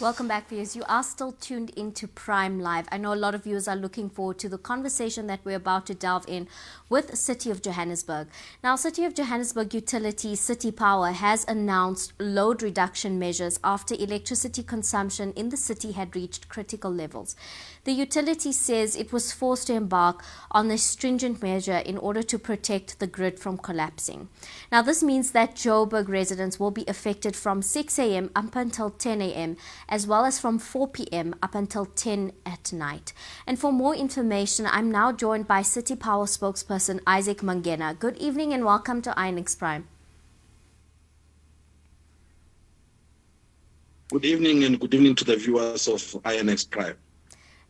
Welcome back, viewers. You are still tuned into Prime Live. I know a lot of viewers are looking forward to the conversation that we're about to delve in with City of Johannesburg. Now, City of Johannesburg Utility City Power has announced load reduction measures after electricity consumption in the city had reached critical levels. The utility says it was forced to embark on a stringent measure in order to protect the grid from collapsing. Now, this means that Joburg residents will be affected from 6 a.m. up until 10 a.m. as well as from 4 p.m. up until 10 at night. And for more information, I'm now joined by City Power spokesperson Isaac Mangena. Good evening and welcome to INX Prime. Good evening and good evening to the viewers of INX Prime.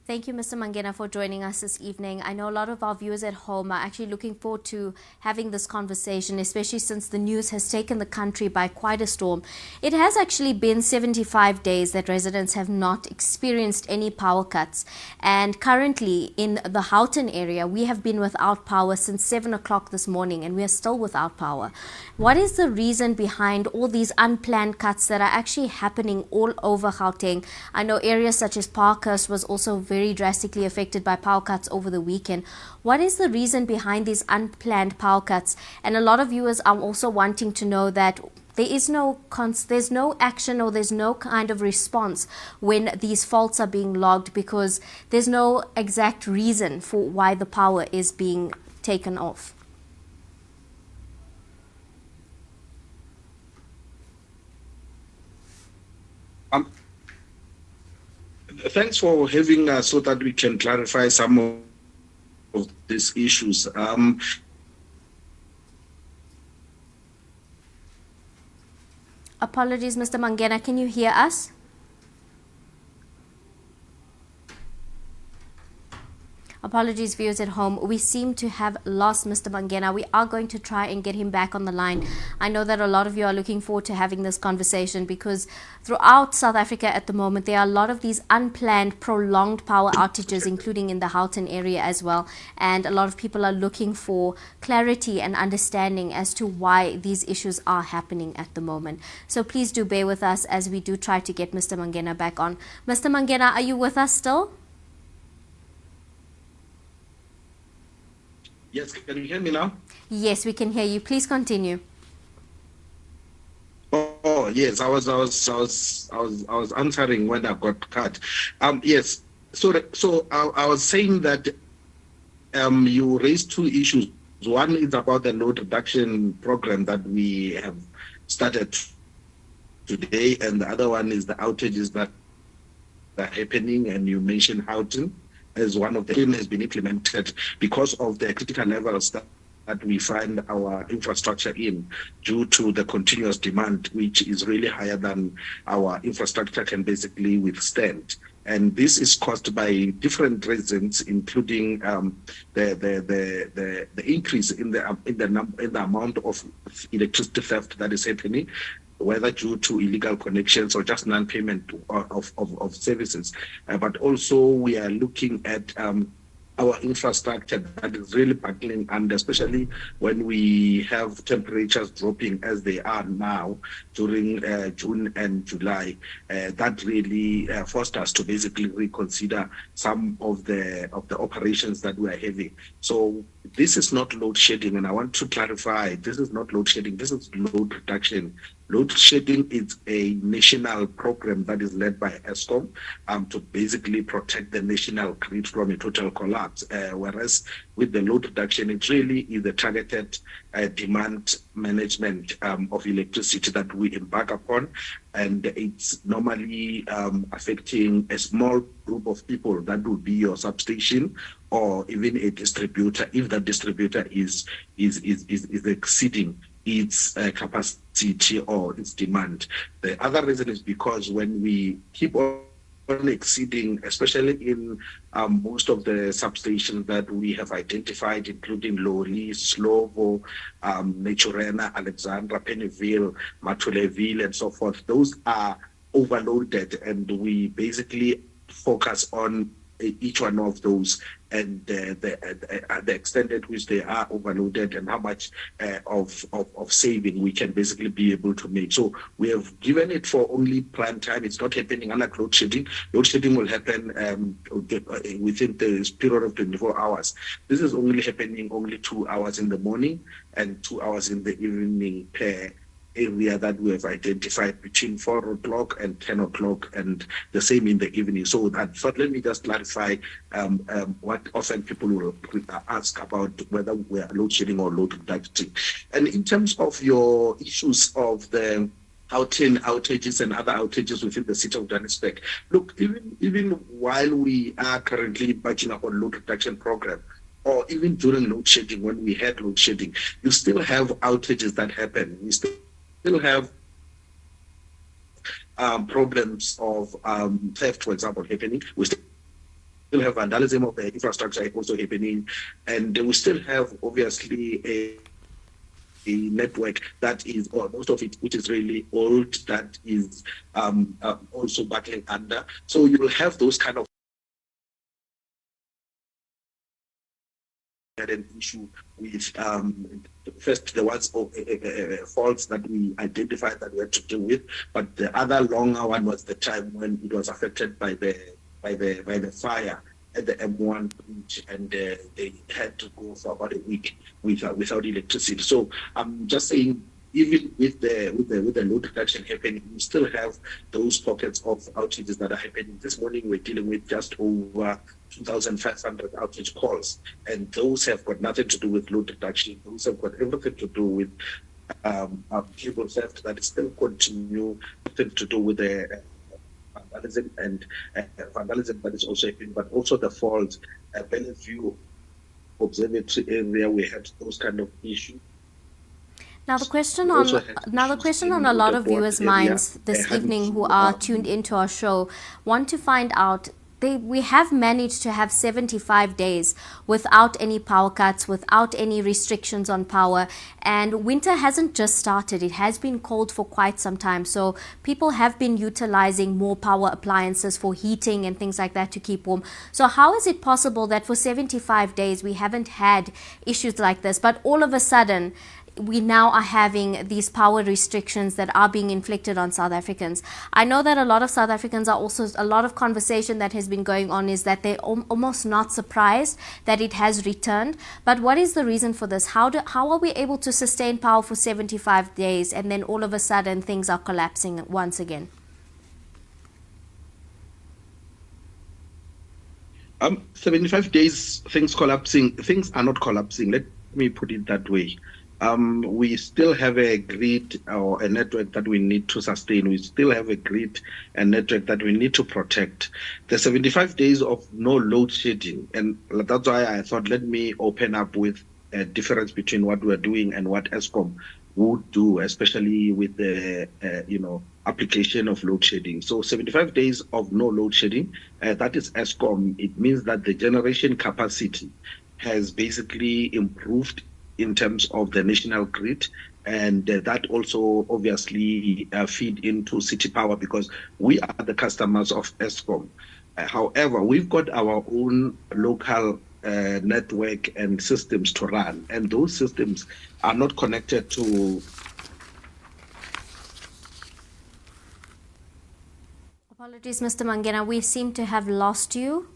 Thank you, Mr. Mangena, for joining us this evening. I know a lot of our viewers at home are actually looking forward to having this conversation, especially since the news has taken the country by quite a storm. It has actually been 75 days that residents have not experienced any power cuts. And currently in the Houghton area, we have been without power since 7 o'clock this morning, and we are still without power. What is the reason behind all these unplanned cuts that are actually happening all over Gauteng? I know areas such as Parkhurst was also very drastically affected by power cuts over the weekend. What is the reason behind these unplanned power cuts? And a lot of viewers are also wanting to know that there's no action or there's no kind of response when these faults are being logged, because there's no exact reason for why the power is being taken off. Thanks for having us so that we can clarify some of these issues. Apologies, Mr. Mangena, can you hear us? Apologies, viewers at home. We seem to have lost Mr. Mangena. We are going to try and get him back on the line. I know that a lot of you are looking forward to having this conversation, because throughout South Africa at the moment, there are a lot of these unplanned, prolonged power outages, including in the Houghton area as well. And a lot of people are looking for clarity and understanding as to why these issues are happening at the moment. So please do bear with us as we do try to get Mr. Mangena back on. Mr. Mangena, are you with us still? Yes, can you hear me now? Yes, we can hear you. Please continue. Oh yes, I was answering when I got cut. Yes, so I was saying that you raised two issues. One is about the load reduction program that we have started today, and the other one is the outages that are happening. And you mentioned Houghton as one of the things has been implemented because of the critical levels that we find our infrastructure in, due to the continuous demand, which is really higher than our infrastructure can basically withstand. And this is caused by different reasons, including the increase in the amount of electricity theft that is happening, whether due to illegal connections or just non-payment of services. But also we are looking at our infrastructure that is really buckling, and especially when we have temperatures dropping as they are now during June and July, that really forced us to basically reconsider some of the operations that we are having. So this is not load shedding, and I want to clarify, this is not load shedding, this is load reduction. Load shedding is a national program that is led by ESCOM to basically protect the national grid from a total collapse. Whereas with the load reduction, it really is a targeted demand management of electricity that we embark upon. And it's normally affecting a small group of people. That would be your substation or even a distributor, if that distributor is exceeding its capacity or its demand. The other reason is because when we keep on exceeding, especially in most of the substations that we have identified, including Lori, Slovo, Naturena, Alexandra, Pennyville, Matuleville, and so forth, those are overloaded, and we basically focus on each one of those, and the extent at which they are overloaded, and how much of saving we can basically be able to make. So we have given it for only prime time. It's not happening unlike load shedding. Load shedding will happen within the period of 24 hours. This is only happening only 2 hours in the morning and 2 hours in the evening per area that we have identified between 4 o'clock and 10 o'clock, and the same in the evening. So let me just clarify what often people will ask about whether we are load shedding or load reducing. And in terms of your issues of the outages and other outages within the city of Johannesburg, look, even while we are currently embarking upon load reduction program, or even during load shedding, when we had load shedding, you still have outages that happen. We still have problems of theft, for example, happening. We still have vandalism of the infrastructure also happening, and we still have obviously a network that is, or most of it, which is really old, that is also battling under. So you will have those kind of had an issue with first the ones faults that we identified that we had to deal with, but the other longer one was the time when it was affected by the fire at the M1 bridge, and they had to go for about a week without electricity. So I'm just saying, even with the load reduction happening, we still have those pockets of outages that are happening. This morning we're dealing with just over 2,500 outage calls, and those have got nothing to do with load reduction. Those have got everything to do with cable theft that is still continue, nothing to do with the vandalism and vandalism that is also happening, but also the faults. Bellevue Observatory area, we had those kind of issues. Now the question on a lot of viewers' minds this evening who are tuned into our show want to find out, we have managed to have 75 days without any power cuts, without any restrictions on power, and winter hasn't just started. It has been cold for quite some time, so people have been utilizing more power appliances for heating and things like that to keep warm. So how is it possible that for 75 days we haven't had issues like this, but all of a sudden we now are having these power restrictions that are being inflicted on South Africans? I know that a lot of South Africans are also, a lot of conversation that has been going on is that they're almost not surprised that it has returned. But what is the reason for this? How are we able to sustain power for 75 days and then all of a sudden things are collapsing once again? 75 days, things collapsing. Things are not collapsing. Let me put it that way. We still have a grid or a network that we need to sustain. We still have a grid and network that we need to protect. The 75 days of no load shedding, and that's why I thought let me open up with a difference between what we're doing and what Eskom would do, especially with the application of load shedding. So 75 days of no load shedding, that is Eskom. It means that the generation capacity has basically improved in terms of the national grid, and that also obviously feed into city power because we are the customers of Eskom. However, we've got our own local network and systems to run, and those systems are not connected to. Apologies, Mr. Mangena, we seem to have lost you.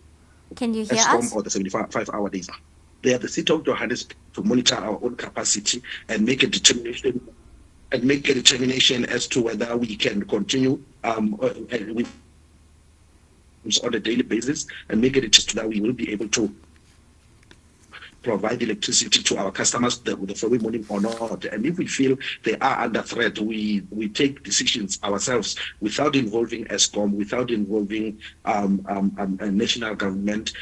Can you hear Eskom us? Or the 75-hour days. They are the city of Johannesburg to monitor our own capacity and make a determination as to whether we can continue with on a daily basis and make a determination that we will be able to provide electricity to our customers the following morning or not. And if we feel they are under threat, we take decisions ourselves without involving Eskom, without involving a national government,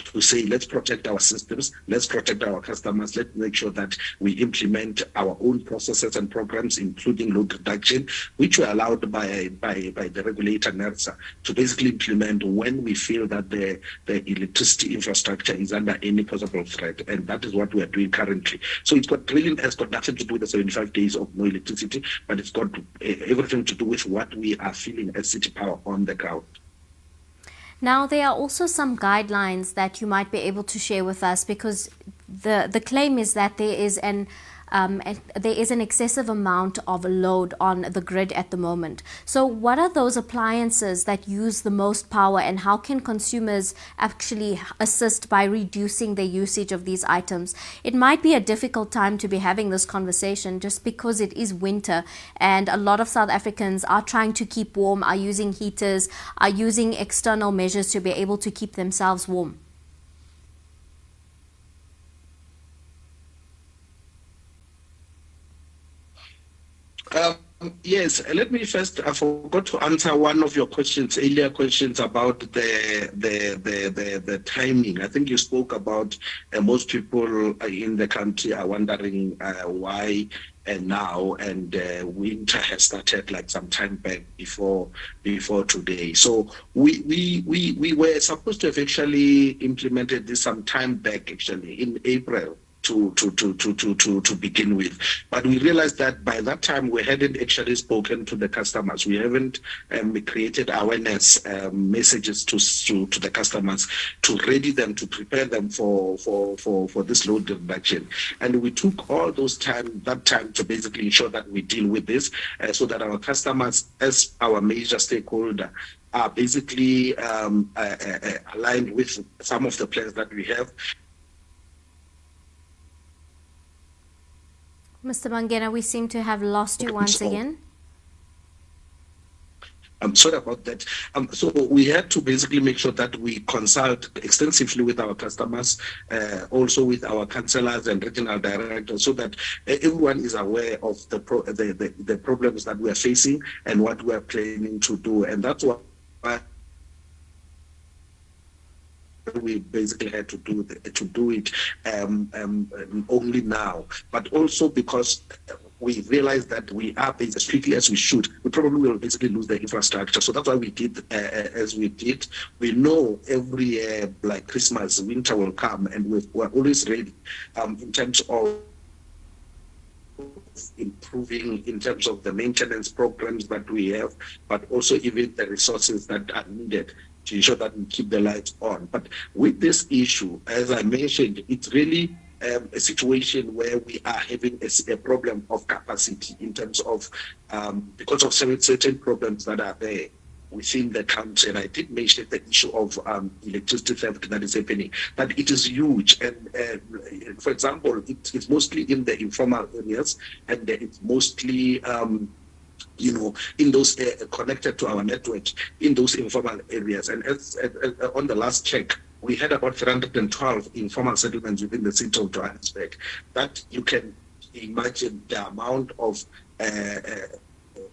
to say, let's protect our systems, let's protect our customers, let's make sure that we implement our own processes and programs, including load reduction, which were allowed by the regulator NERSA to basically implement when we feel that the electricity infrastructure is under any possible threat. And that is what we are doing currently. So it's got nothing to do with the 75 days of no electricity, but it's got everything to do with what we are feeling as city power on the ground. Now, there are also some guidelines that you might be able to share with us, because the claim is that there is an excessive amount of load on the grid at the moment. So, what are those appliances that use the most power, and how can consumers actually assist by reducing their usage of these items? It might be a difficult time to be having this conversation just because it is winter, and a lot of South Africans are trying to keep warm, are using heaters, are using external measures to be able to keep themselves warm. Um, yes, let me first. I forgot to answer one of your questions, earlier questions about the timing. I think you spoke about most people in the country are wondering why and now, and winter has started like some time back before today. So we were supposed to have actually implemented this some time back, actually in April, to begin with. But we realized that by that time we hadn't actually spoken to the customers. We haven't created awareness messages to the customers to ready them, to prepare them for this load reduction. And we took all that time to basically ensure that we deal with this, so that our customers, as our major stakeholder, are basically aligned with some of the plans that we have. Mr. Mangena, we seem to have lost you once again. I'm sorry about that. So we had to basically make sure that we consult extensively with our customers, also with our councillors and regional directors, so that everyone is aware of the problems that we are facing and what we are planning to do. And that's why we basically had to do it only now, but also because we realized that we are based as quickly as we should, we probably will basically lose the infrastructure. So that's why we did as we did. We know every year, like Christmas, winter will come, and we're always ready in terms of improving in terms of the maintenance programs that we have, but also even the resources that are needed to ensure that we keep the lights on. But with this issue, as I mentioned, it's really a situation where we are having a problem of capacity in terms of, because of certain problems that are there within the country. And I did mention the issue of electricity theft that is happening, that it is huge. And for example, it's mostly in the informal areas, and it's mostly in those connected to our network in those informal areas. And as on the last check, we had about 312 informal settlements within the city of Johannesburg. That you can imagine the amount of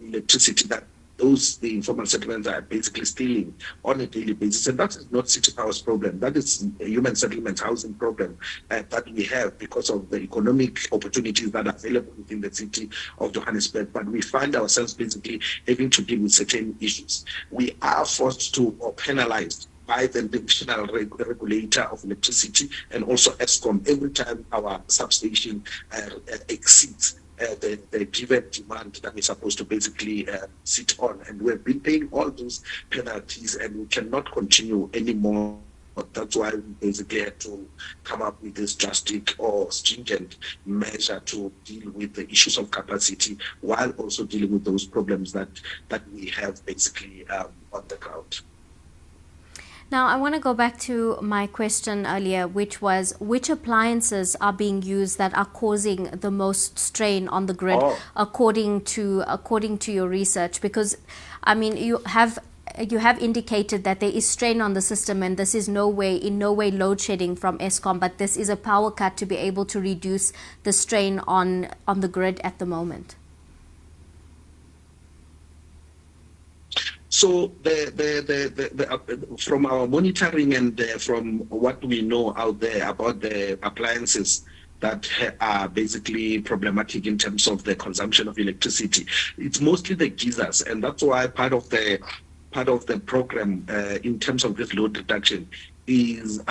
electricity that the informal settlements are basically stealing on a daily basis. And that is not City Power's problem. That is a human settlement housing problem that we have because of the economic opportunities that are available within the city of Johannesburg. But we find ourselves basically having to deal with certain issues. We are forced to or penalized by the national regulator of electricity and also Eskom every time our substation exceeds the given demand that we're supposed to basically sit on. And we've been paying all those penalties, and we cannot continue anymore. That's why we basically had to come up with this drastic or stringent measure to deal with the issues of capacity, while also dealing with those problems that we have basically on the ground. Now, I want to go back to my question earlier, which was which appliances are being used that are causing the most strain on the grid, according to your research? Because, I mean, you have indicated that there is strain on the system, and this is in no way load shedding from Eskom, but this is a power cut to be able to reduce the strain on the grid at the moment. So from our monitoring and from what we know out there about the appliances that are basically problematic in terms of the consumption of electricity, it's mostly the geysers, and that's why part of the program in terms of this load reduction is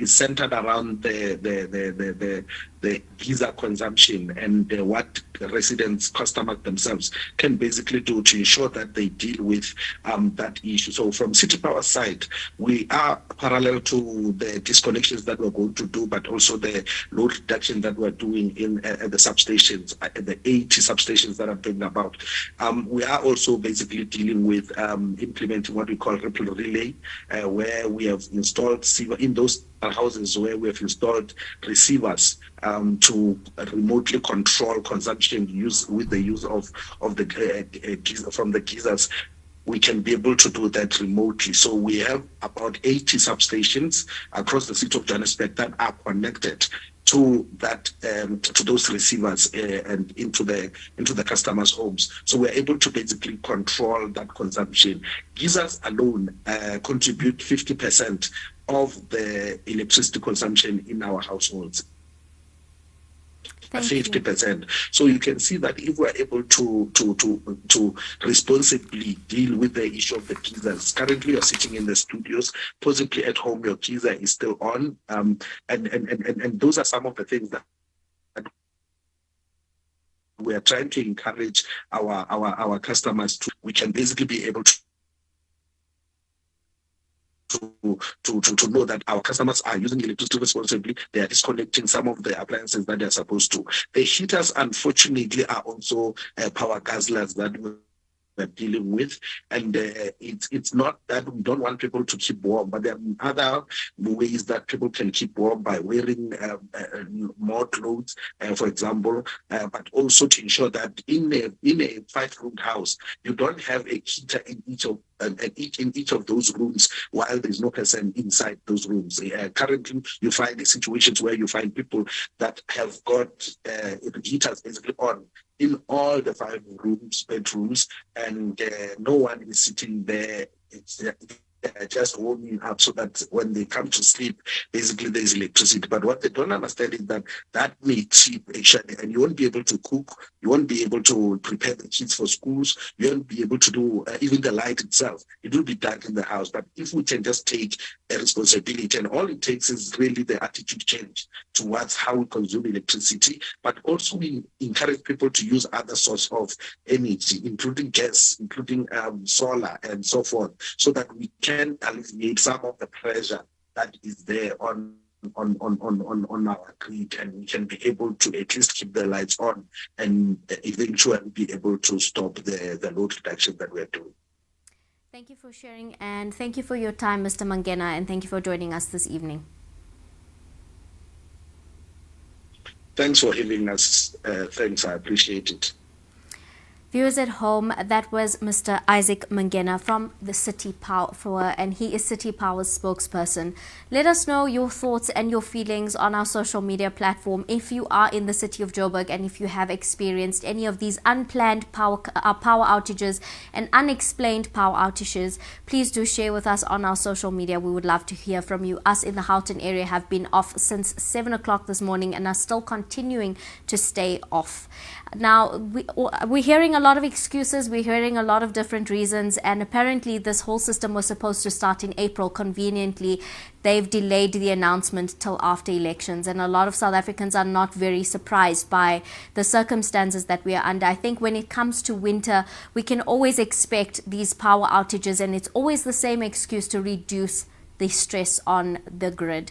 centered around the the geyser consumption and what residents, customers themselves can basically do to ensure that they deal with that issue. So from City Power side, we are parallel to the disconnections that we're going to do, but also the load reduction that we're doing in at the substations, the 80 substations that I'm talking about. We are also basically dealing with implementing what we call ripple relay, where we have installed in those houses where we have installed receivers to remotely control consumption use with the use of the from the geysers. We can be able to do that remotely. So we have about 80 substations across the city of Johannesburg that are connected to that to those receivers and into the customers' homes. So we're able to basically control that consumption. Geysers alone contribute 50% of the electricity consumption in our households. 50%. So you can see that if we're able to responsibly deal with the issue of the geysers, currently you're sitting in the studios, possibly at home your geyser is still on, and those are some of the things that we are trying to encourage our customers to. We can basically be able to know that our customers are using electricity responsibly. They are disconnecting some of the appliances that they are supposed to. The heaters, unfortunately, are also power guzzlers that we're dealing with, and it's not that we don't want people to keep warm, but there are other ways that people can keep warm by wearing more clothes, for example, but also to ensure that in a 5-room house you don't have a heater in each of those rooms while there's no person inside those rooms. Currently, you find situations where you find people that have got heaters basically on in all the 5 bedrooms, and no one is sitting there. It's just warming up so that when they come to sleep, basically there's electricity. But what they don't understand is that may cheap actually, and you won't be able to cook, you won't be able to prepare the kids for schools, you won't be able to do even the light itself. It will be dark in the house. But if we can just take a responsibility, and all it takes is really the attitude change towards how we consume electricity, but also we encourage people to use other sources of energy, including gas, including solar, and so forth, so that we can alleviate some of the pressure that is there on our grid, and we can be able to at least keep the lights on and eventually be able to stop the load reduction that we're doing. Thank you for sharing, and thank you for your time, Mr. Mangena, and thank you for joining us this evening. Thanks for having us. Thanks, I appreciate it. Viewers at home, that was Mr. Isaac Mangena from the City Power, and he is City Power's spokesperson. Let us know your thoughts and your feelings on our social media platform if you are in the city of Joburg and if you have experienced any of these unplanned power outages and unexplained power outages. Please do share with us on our social media. We would love to hear from you. Us in the Houghton area have been off since 7 o'clock this morning and are still continuing to stay off. Now, we're hearing a lot of excuses, we're hearing a lot of different reasons, and apparently this whole system was supposed to start in April. Conveniently, they've delayed the announcement till after elections, and a lot of South Africans are not very surprised by the circumstances that we are under. I think when it comes to winter, we can always expect these power outages, and it's always the same excuse to reduce the stress on the grid.